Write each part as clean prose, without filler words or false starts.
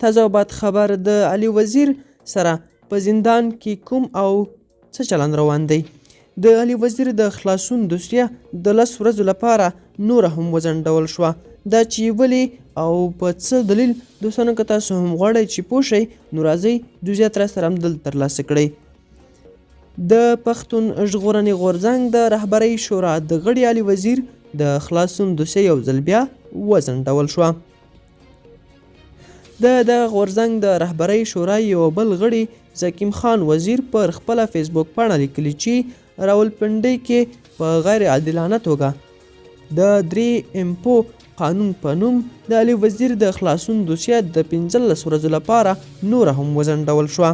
تازه بعد خبر د علي وزیر سره په زندان کې کوم او څه چلند روان دی. د علي وزیر د خلاصون دوسیه د 10 ورځو لپاره نور هم وځنډول شوه. دا چې ولې او په څه دلیل دوستانو که تاسو هم غواړئ چې پوه شئ نو راځئ جزئیات راسره هم دلته ترلاسه کړئ. د پښتون ژغورنې غورځنګ د رهبرۍ شورا د غړي علي وزیر د خلاصون دوسیه یو ځل بیا وځنډول شوه. د غورځنګ د رهبرۍ شورا یو بل غړي زکیم خان وزیر پر خپله فیسبوک پاڼه لیکلي چې راولپنډۍ کې په غیر عادلانه توګه د 3 امپو قانون په نوم د علي وزیر د خلاصون دوسیه د 15 ورځو لپاره نور هم وځنډول شوه.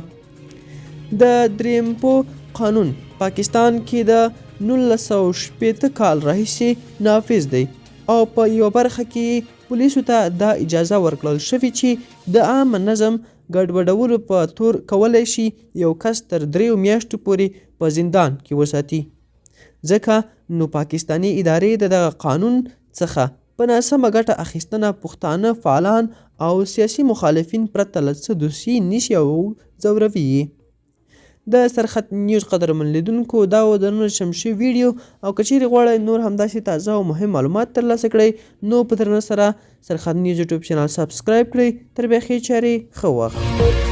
د 3 امپو قانون پاکستان کې د 1960 کال راهیسې نافذ دی او په یو برخه کې پولیسو ته دا اجازه ورکړل شوې چې د عام نظم ګډوډولو په تور کولی شي یو کس تر 3 میاشتو پورې په زندان کې وساتي. ځکه نو پاکستاني ادارې د دغه قانون څخه په ناسمه ګټه اخیستنه پښتانه فعالان او سیاسي مخالفین پرته له څه دوسیې نیسي او ځوروي یې. د سرخط نیوز قدرمن لیدونکو دا و د نن شمشي ویډیو او که چیرې غواړئ نور همداسې تازه او مهم معلومات ترلاسه کړئ نو په درنه سره سرخط نیوز یوټیوب چینل سبسکرایب کړئ. تر بیا ښې چارې ښه وخت.